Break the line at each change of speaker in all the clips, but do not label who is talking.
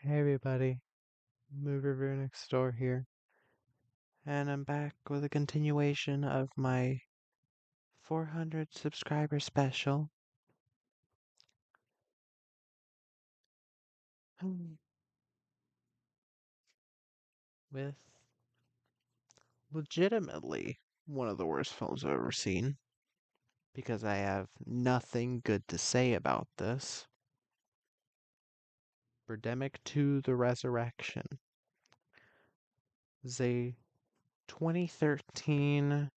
Hey everybody, Movie Review Next Door here, and I'm back with a continuation of my 400 subscriber special with legitimately one of the worst films I've ever seen, because I have nothing good to say about this. Birdemic 2 The Resurrection is a 2013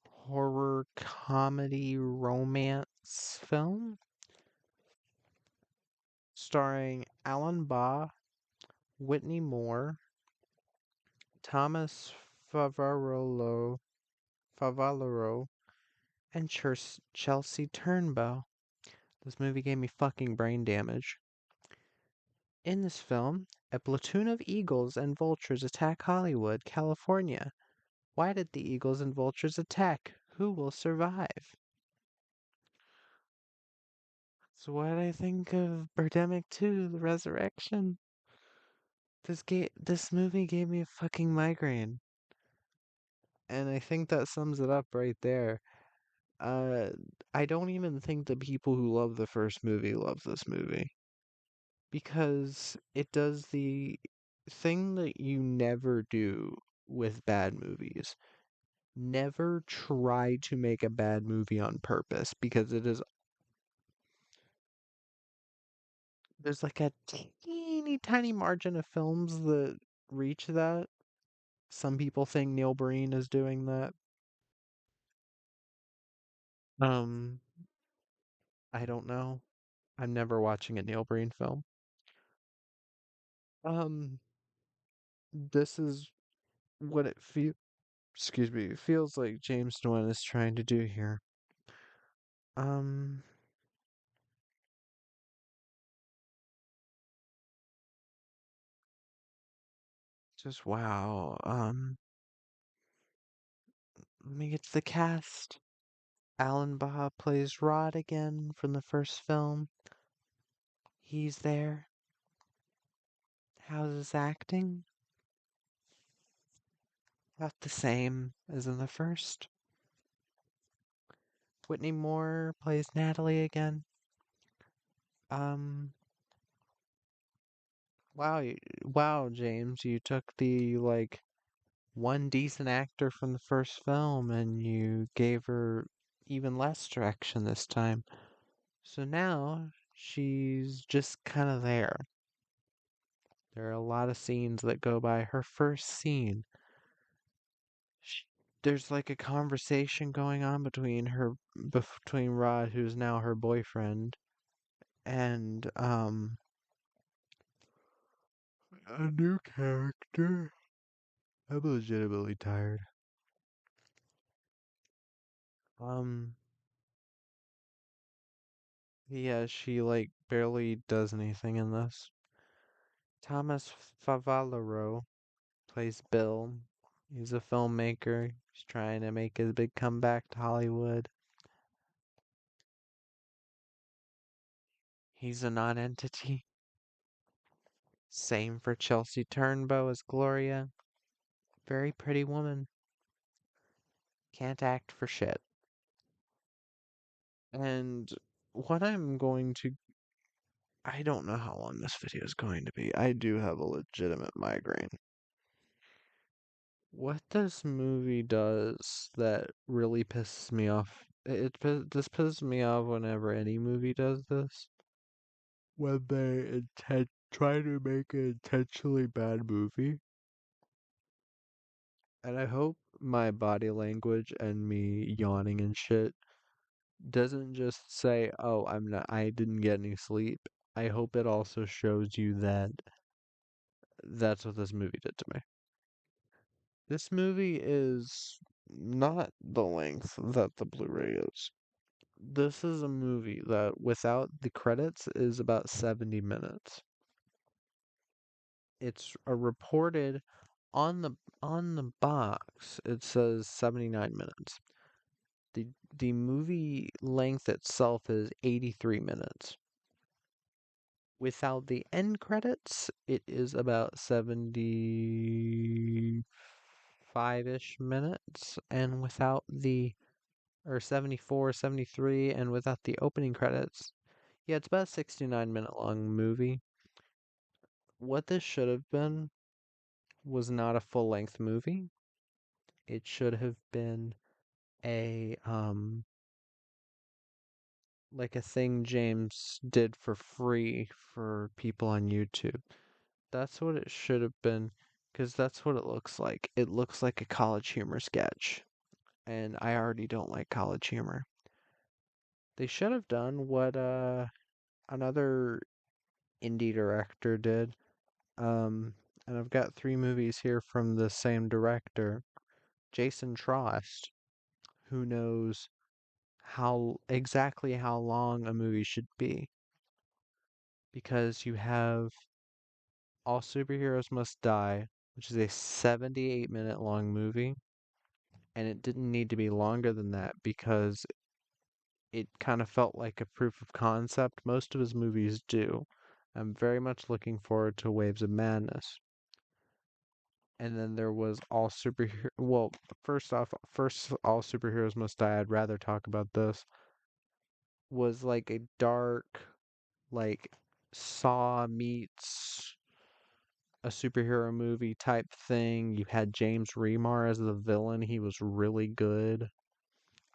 horror comedy romance film starring Alan Baugh, Whitney Moore, Thomas Favarolo, Favaloro, and Chelsea Turnbow. This movie gave me fucking brain damage. In this film, a platoon of eagles and vultures attack Hollywood, California. Why did the eagles and vultures attack? Who will survive? So what did I think of Birdemic 2, The Resurrection? This movie gave me a fucking migraine. And I think that sums it up right there. Uh, I don't even think the people who love the first movie love this movie because it does the thing that you never do with bad movies. Never try to make a bad movie on purpose because there's like a teeny tiny margin of films that reach that. Some people think Neil Breen is doing that. Um, I don't know. I'm never watching a Neil Breen film. Um, this is what it feels. Excuse me, it feels like James Nguyen is trying to do here. Um, just wow. Let me get to the cast. Alan Baha plays Rod again from the first film. He's there. How's his acting? About the same as in the first. Whitney Moore plays Natalie again. Um, wow, wow, James, you took the like one decent actor from the first film and you gave her even less direction this time. So now she's just kind of there. There are a lot of scenes that go by. Her first scene, sh there's like a conversation going on between Rod, who's now her boyfriend, and a new character. I'm legitimately tired. Um, yeah, she like barely does anything in this. Thomas Favaloro plays Bill. He's a filmmaker. He's trying to make his big comeback to Hollywood. He's a non-entity. Same for Chelsea Turnbow as Gloria. Very pretty woman. Can't act for shit. And what I'm going to... I don't know how long this video is going to be. I do have a legitimate migraine. What this movie does that really pisses me off, this pisses me off whenever any movie does this. When they try to make an intentionally bad movie. And I hope my body language and me yawning and shit doesn't just say, "Oh, I didn't get any sleep." I hope it also shows you that that's what this movie did to me. This movie is not the length that the Blu-ray is. This is a movie that without the credits is about 70 minutes. It's a reported on the box it says 79 minutes. The movie length itself is 83 minutes. Without the end credits, it is about 75-ish minutes, and without the, or 74, 73, and without the opening credits, yeah, it's about a 69-minute long movie. What this should have been was not a full-length movie. It should have been a like a thing James did for free for people on YouTube. That's what it should have been, because that's what it looks like. It looks like a college humor sketch, and I already don't like college humor. They should have done what another indie director did. Um, and I've got three movies here from the same director, Jason Trost, who knows how exactly how long a movie should be, because you have All Superheroes Must Die, which is a 78-minute long movie, and it didn't need to be longer than that because it kind of felt like a proof of concept. Most of his movies do. I'm very much looking forward to Waves of Madness. And then there was All Superhero. Well, first off, first All Superheroes Must Die. I'd rather talk about this. Was like a dark, like Saw meets a superhero movie type thing. You had James Remar as the villain. He was really good.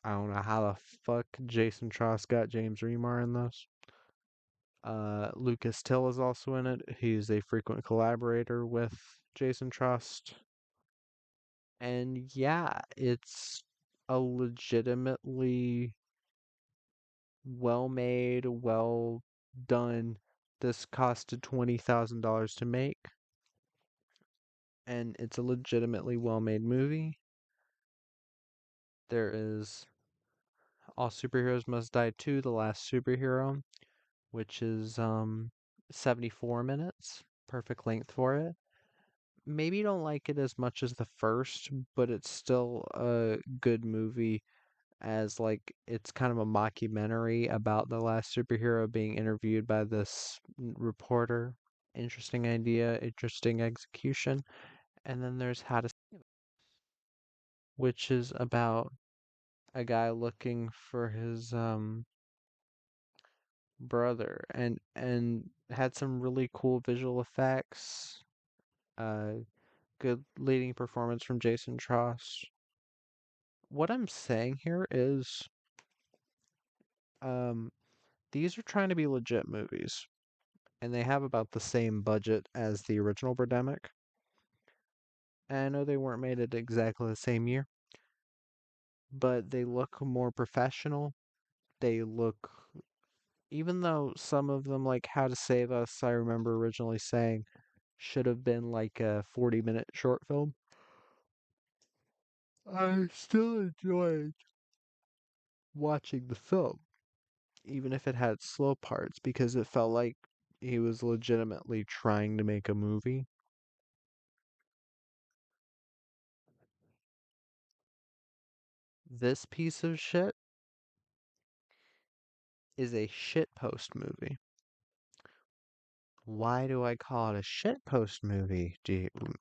I don't know how the fuck Jason Trost got James Remar in this. Lucas Till is also in it. He's a frequent collaborator with Jason Trost. And yeah, it's a legitimately well made, well done. This costed $20,000 to make, and it's a legitimately well made movie. There is All Superheroes Must Die 2, The Last Superhero, which is 74 minutes, perfect length for it. Maybe you don't like it as much as the first, but it's still a good movie, as like it's kind of a mockumentary about the last superhero being interviewed by this reporter. Interesting idea, interesting execution. And then there's How to Save It, which is about a guy looking for his brother, and had some really cool visual effects. Uh, good leading performance from Jason Trost. What I'm saying here is, um, these are trying to be legit movies, and they have about the same budget as the original Birdemic. And I know they weren't made at exactly the same year, but they look more professional. They look, even though some of them, like How to Save Us, I remember originally saying should have been like a 40-minute short film. I still enjoyed watching the film, even if it had slow parts, because it felt like he was legitimately trying to make a movie. This piece of shit is a shitpost movie. Why do I call it a shitpost movie?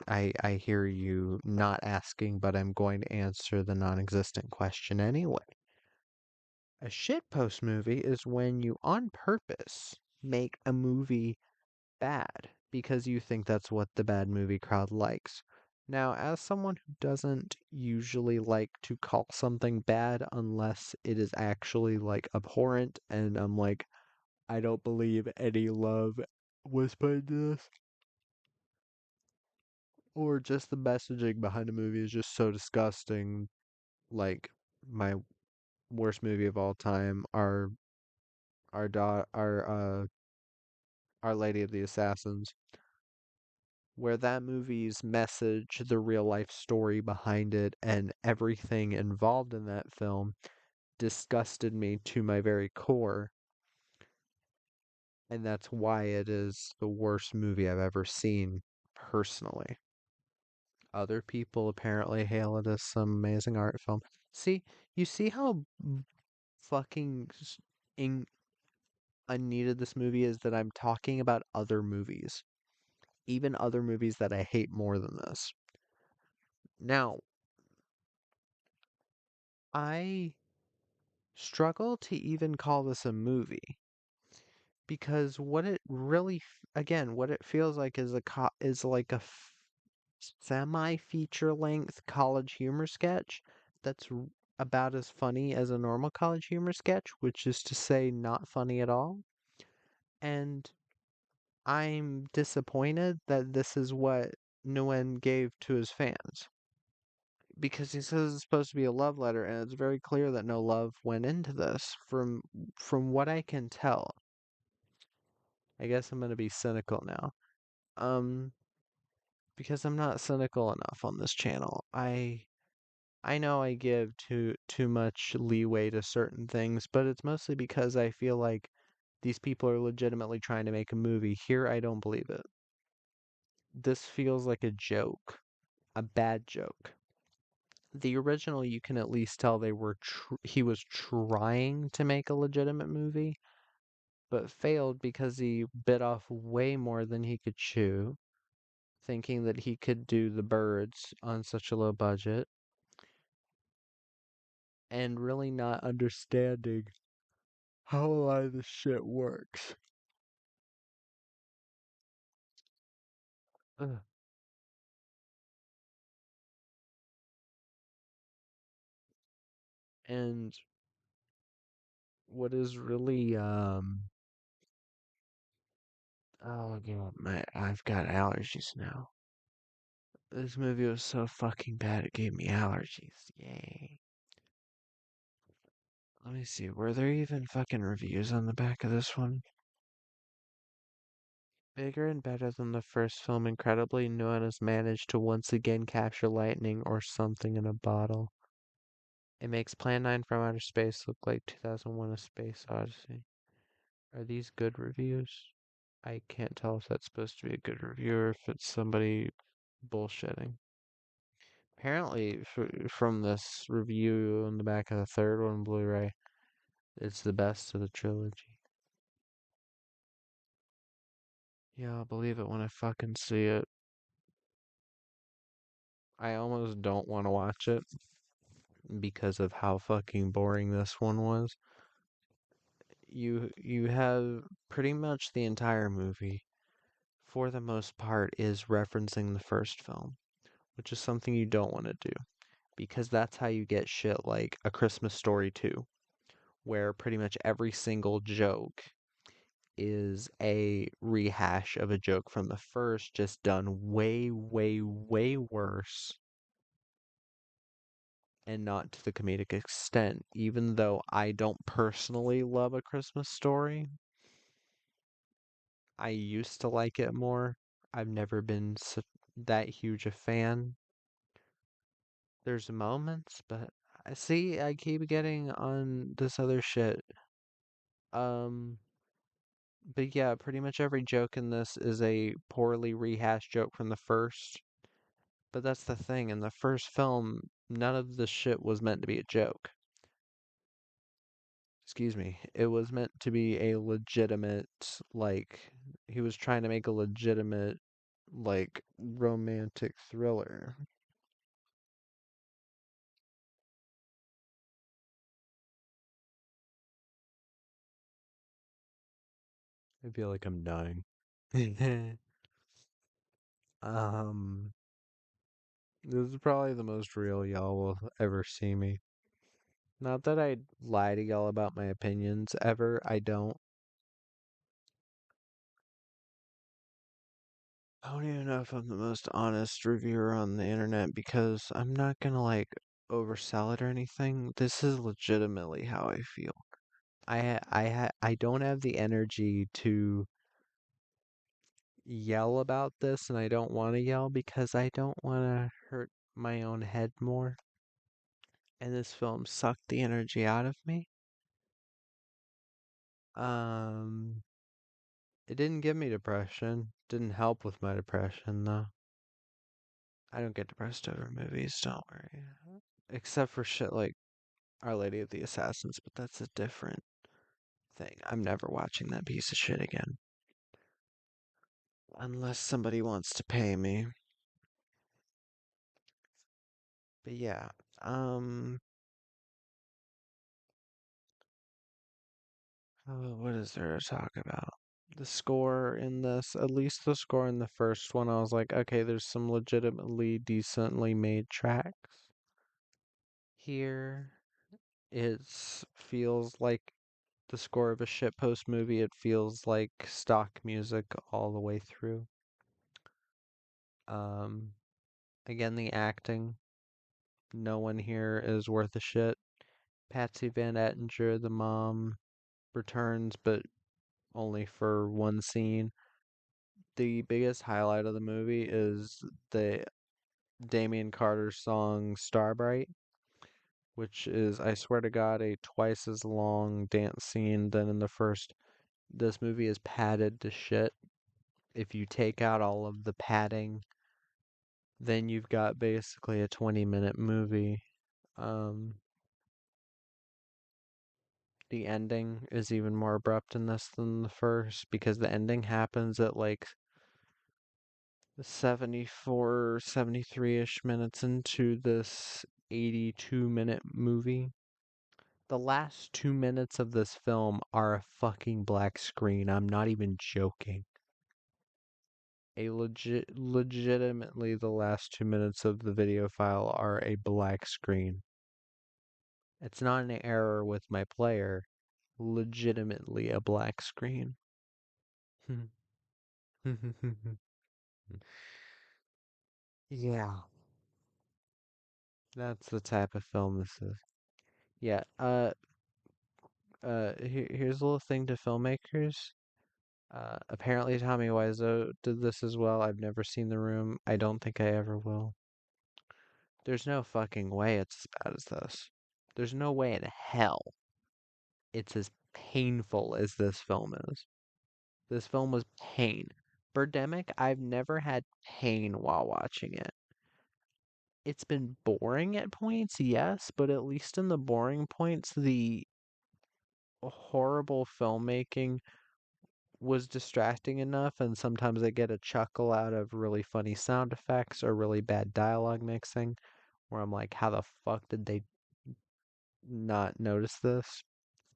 I hear you not asking, but I'm going to answer the non-existent question anyway. A shitpost movie is when you on purpose make a movie bad because you think that's what the bad movie crowd likes. Now, as someone who doesn't usually like to call something bad unless it is actually like abhorrent, and I'm like, I don't believe any love was put into this, or just the messaging behind the movie is just so disgusting. Like my worst movie of all time, Our Lady of the Assassins, where that movie's message, the real life story behind it, and everything involved in that film disgusted me to my very core. And that's why it is the worst movie I've ever seen personally. Other people apparently hail it as some amazing art film. See, you see how fucking in unneeded this movie is that I'm talking about other movies, even other movies that I hate more than this. Now, I struggle to even call this a movie because what it really, again, what it feels like is is like a semi-feature length college humor sketch that's about as funny as a normal college humor sketch, which is to say, not funny at all. And I'm disappointed that this is what Nguyen gave to his fans because he says it's supposed to be a love letter, and it's very clear that no love went into this. From what I can tell, I guess I'm gonna be cynical now. Um, because I'm not cynical enough on this channel. I know I give too much leeway to certain things, but it's mostly because I feel like these people are legitimately trying to make a movie. Here, I don't believe it. This feels like a joke, a bad joke. The original, you can at least tell he was trying to make a legitimate movie, but failed because he bit off way more than he could chew, thinking that he could do the birds on such a low budget, and really not understanding how a lot of this shit works. Ugh. And what is really oh god, I've got allergies now. This movie was so fucking bad it gave me allergies. Yay. Let me see, were there even fucking reviews on the back of this one? Bigger and better than the first film, incredibly, no one has managed to once again capture lightning or something in a bottle. It makes Plan 9 from Outer Space look like 2001: A Space Odyssey. Are these good reviews? I can't tell if that's supposed to be a good review or if it's somebody bullshitting. Apparently, from this review on the back of the third one, Blu-ray, it's the best of the trilogy. Yeah, I'll believe it when I fucking see it. I almost don't want to watch it because of how fucking boring this one was. You have pretty much the entire movie, for the most part, is referencing the first film, which is something you don't want to do because that's how you get shit like A Christmas Story 2, where pretty much every single joke is a rehash of a joke from the first, just done way, way, way worse and not to the comedic extent. Even though I don't personally love A Christmas Story, I used to like it more. I've never been that huge a fan. There's moments, but I see I keep getting on this other shit. Um, but yeah, pretty much every joke in this is a poorly rehashed joke from the first. But that's the thing, in the first film, none of the shit was meant to be a joke. Excuse me. It was meant to be a legitimate, like, he was trying to make a legitimate, like, romantic thriller. I feel like I'm dying. um, this is probably the most real y'all will ever see me. Not that I lie to y'all about my opinions ever, I don't. I don't even know if I'm the most honest reviewer on the internet because I'm not gonna like oversell it or anything. This is legitimately how I feel. I don't have the energy to yell about this, and I don't want to yell because I don't want to hurt my own head more. And this film sucked the energy out of me. Um, it didn't give me depression. Didn't help with my depression though. I don't get depressed over movies, don't worry. Except for shit like Our Lady of the Assassins, but that's a different thing. I'm never watching that piece of shit again. Unless somebody wants to pay me. But yeah, um, what is there to talk about? The score in this, at least the score in the first one, I was like, okay, there's some legitimately decently made tracks. Here, it feels like the score of a shitpost movie. It feels like stock music all the way through. Um, Again, the acting. No one here is worth a shit. Patsy Van Ettinger, the mom, returns, but only for one scene. The biggest highlight of the movie is the Damien Carter song Starbright, which is, I swear to God, a twice as long dance scene than in the first. This movie is padded to shit. If you take out all of the padding, then you've got basically a 20-minute movie. Um, the ending is even more abrupt in this than the first because the ending happens at like 74, 73-ish minutes into this 82-minute movie. The last 2 minutes of this film are a fucking black screen. I'm not even joking. Legitimately, the last 2 minutes of the video file are a black screen. It's not an error with my player. Legitimately a black screen. Yeah, that's the type of film this is. Yeah, here's a little thing to filmmakers. Apparently Tommy Wiseau did this as well. I've never seen The Room. I don't think I ever will. There's no fucking way it's as bad as this. There's no way in hell it's as painful as this film is. This film was pain. Birdemic, I've never had pain while watching it. It's been boring at points, yes, but at least in the boring points, the horrible filmmaking was distracting enough, and sometimes I get a chuckle out of really funny sound effects or really bad dialogue mixing, where I'm like, how the fuck did they not notice this?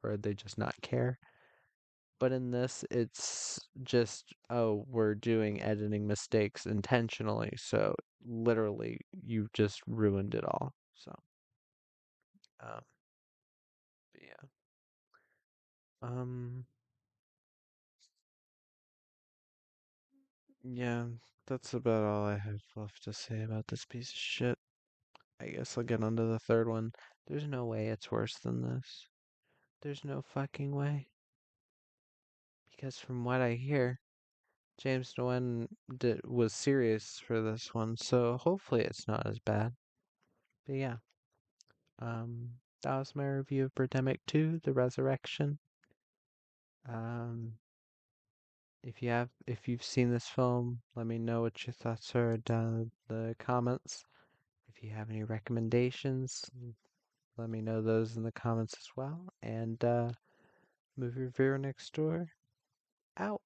Or did they just not care? But in this, it's just, oh, we're doing editing mistakes intentionally, so literally, you just ruined it all. So, um, but yeah. Um, yeah, that's about all I have left to say about this piece of shit. I guess I'll get onto the third one. There's no way it's worse than this. There's no fucking way. Because from what I hear, James Nguyen was serious for this one, so hopefully it's not as bad. But yeah, that was my review of Birdemic 2, The Resurrection. Um, if you've seen this film, let me know what your thoughts are down in the comments. If you have any recommendations, let me know those in the comments as well. And movie reviewer next door out.